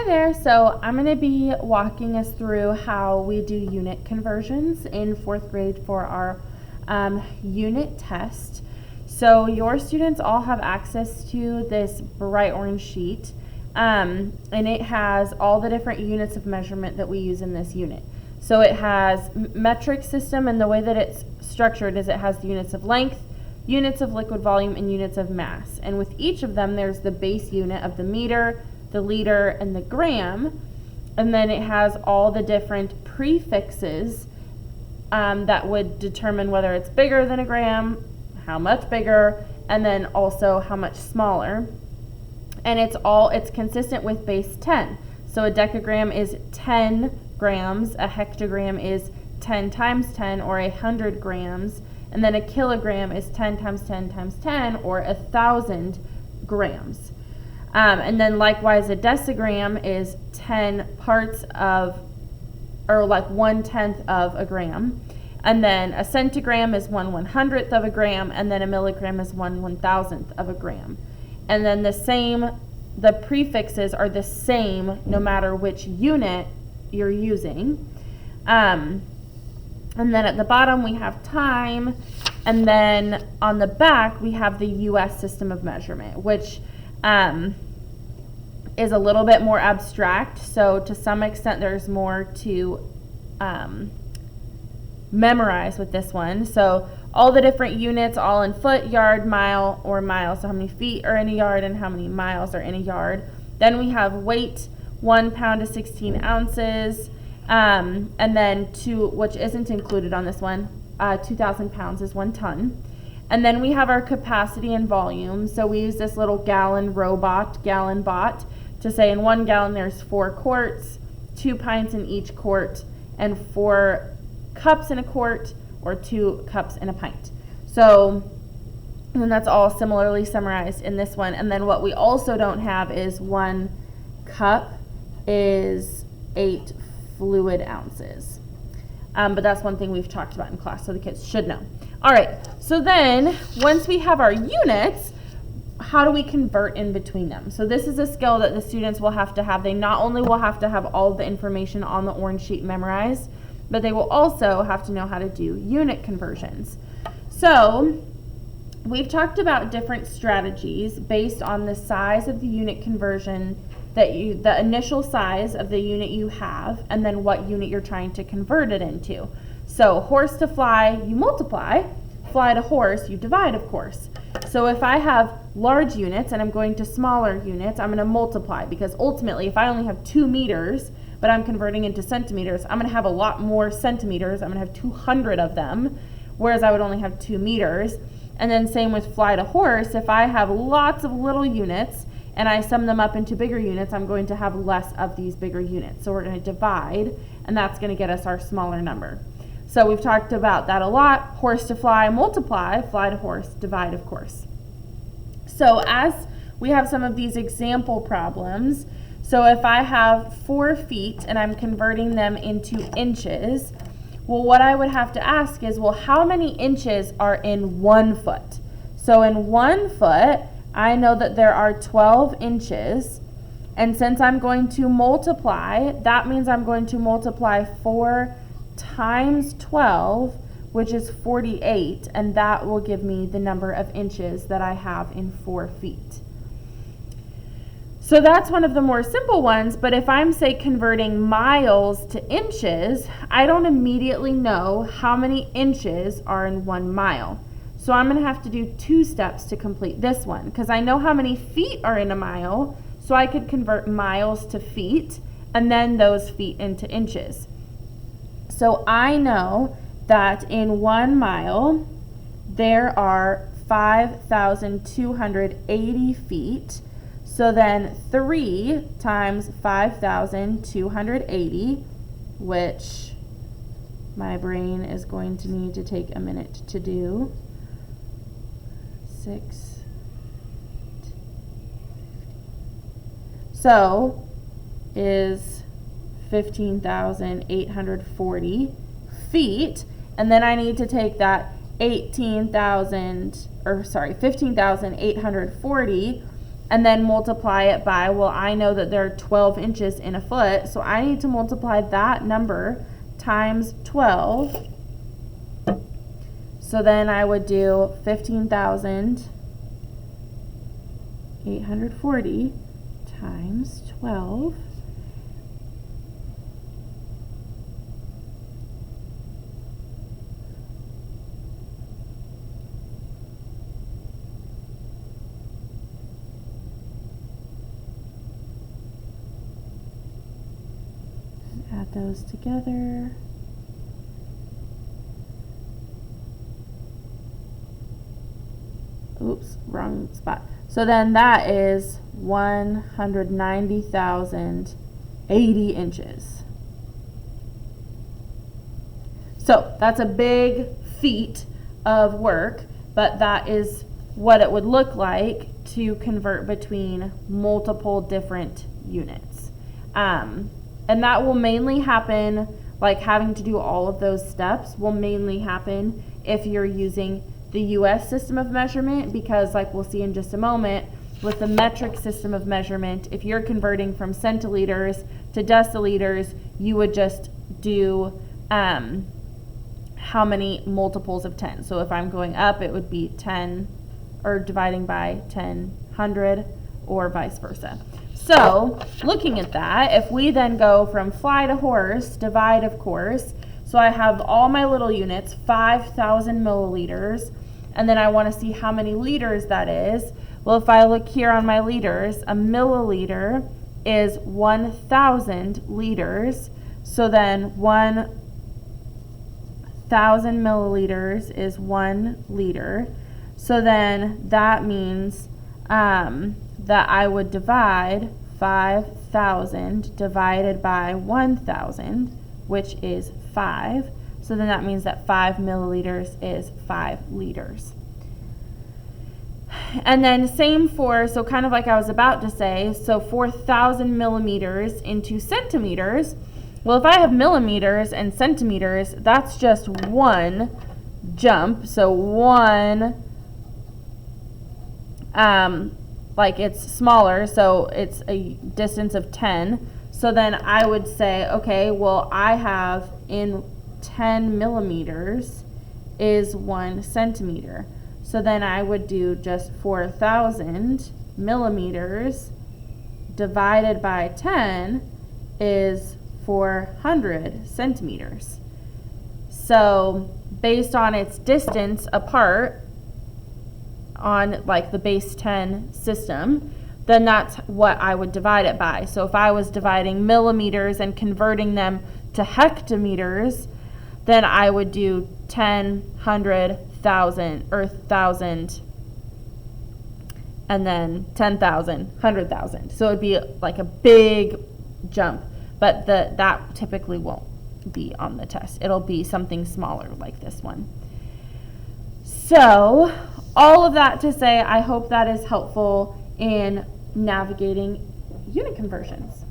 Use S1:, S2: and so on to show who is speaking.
S1: there. So I'm going to be walking us through how we do unit conversions in 4th grade for our unit test. So your students all have access to this bright orange sheet, and it has all the different units of measurement that we use in this unit. So it has metric system, and the way that it's structured is it has the units of length, units of liquid volume, and units of mass. And with each of them, there's the base unit of the meter, the liter, and the gram. And then it has all the different prefixes that would determine whether it's bigger than a gram, how much bigger, and then also how much smaller. And it's consistent with base 10. So a decagram is 10 grams, a hectogram is 10 times 10, or 100 grams, and then a kilogram is 10 times 10 times 10, or 1,000 grams. And then likewise, a decigram is 10 parts of, or like 1/10 of a gram. And then a centigram is 1/100th of a gram, and then a milligram is 1/1000th of a gram. And then the prefixes are the same no matter which unit you're using. And then at the bottom we have time, and then on the back we have the US system of measurement, which is a little bit more abstract. So to some extent there's more to memorize with this one. So all the different units, all in foot, yard, mile, or mile. So how many feet are in a yard and how many miles are in a yard. Then we have weight, 1 pound to 16 ounces. And then which isn't included on this one, 2,000 pounds is 1 ton. And then we have our capacity and volume. So we use this little gallon bot, to say in 1 gallon there's 4 quarts, 2 pints in each quart, and 4 cups in a quart, or 2 cups in a pint. So, and that's all similarly summarized in this one. And then what we also don't have is 1 cup is 8 fluid ounces. But that's one thing we've talked about in class, so the kids should know. All right, so then once we have our units, how do we convert in between them? So this is a skill that the students will have to have. They not only will have to have all of the information on the orange sheet memorized, but they will also have to know how to do unit conversions. So we've talked about different strategies based on the size of the unit conversion the initial size of the unit you have, and then what unit you're trying to convert it into. So horse to fly, you multiply. Fly to horse, you divide, of course. So if I have large units and I'm going to smaller units, I'm going to multiply, because ultimately if I only have 2 meters, but I'm converting into centimeters, I'm going to have a lot more centimeters. I'm going to have 200 of them, whereas I would only have 2 meters. And then same with fly to horse. If I have lots of little units and I sum them up into bigger units, I'm going to have less of these bigger units. So we're going to divide, and that's going to get us our smaller number. So we've talked about that a lot. Horse to fly, multiply. Fly to horse, divide, of course. So as we have some of these example problems, so if I have 4 feet and I'm converting them into inches, well, what I would have to ask is, well, how many inches are in 1 foot? So in 1 foot, I know that there are 12 inches, and since I'm going to multiply, that means I'm going to multiply 4 times 12, which is 48, and that will give me the number of inches that I have in 4 feet. So that's one of the more simple ones, but if I'm, say, converting miles to inches, I don't immediately know how many inches are in 1 mile. So I'm going to have to do 2 steps to complete this one, because I know how many feet are in a mile, so I could convert miles to feet, and then those feet into inches. So I know that in 1 mile, there are 5,280 feet. So then 3 times 5,280, which my brain is going to need to take a minute to do. 6. So is 15,840 feet, and then I need to take that 15,840 and then multiply it by, well, I know that there are 12 inches in a foot, so I need to multiply that number times 12. So then I would do 15,840 times 12. Add those together. Oops, wrong spot. So then that is 190,080 inches. So that's a big feat of work, but that is what it would look like to convert between multiple different units. And that will mainly happen, like having to do all of those steps will mainly happen if you're using the US system of measurement, because like we'll see in just a moment, with the metric system of measurement, if you're converting from centiliters to deciliters, you would just do how many multiples of 10. So if I'm going up, it would be 10, or dividing by 100, or vice versa. So looking at that, if we then go from fly to horse, divide of course, so I have all my little units, 5,000 milliliters, and then I want to see how many liters that is. Well, if I look here on my liters, a milliliter is 1,000 liters, so then 1,000 milliliters is 1 liter. So then that means that I would divide 5,000 divided by 1,000, which is 5. So then that means that 5 milliliters is 5 liters. And then same for, so kind of like I was about to say, so 4,000 millimeters into centimeters. Well, if I have millimeters and centimeters, that's just one jump. So one, like it's smaller, so it's a distance of 10. So then I would say, okay, well, I have in 10 millimeters is 1 centimeter. So then I would do just 4,000 millimeters divided by 10 is 400 centimeters. So based on its distance apart on like the base 10 system, then that's what I would divide it by. So if I was dividing millimeters and converting them to hectometers, then I would do 10, 100, 1,000, or 1,000, and then 10,000, 100,000. So it would be like a big jump, but that typically won't be on the test. It'll be something smaller like this one. So all of that to say, I hope that is helpful in navigating unit conversions.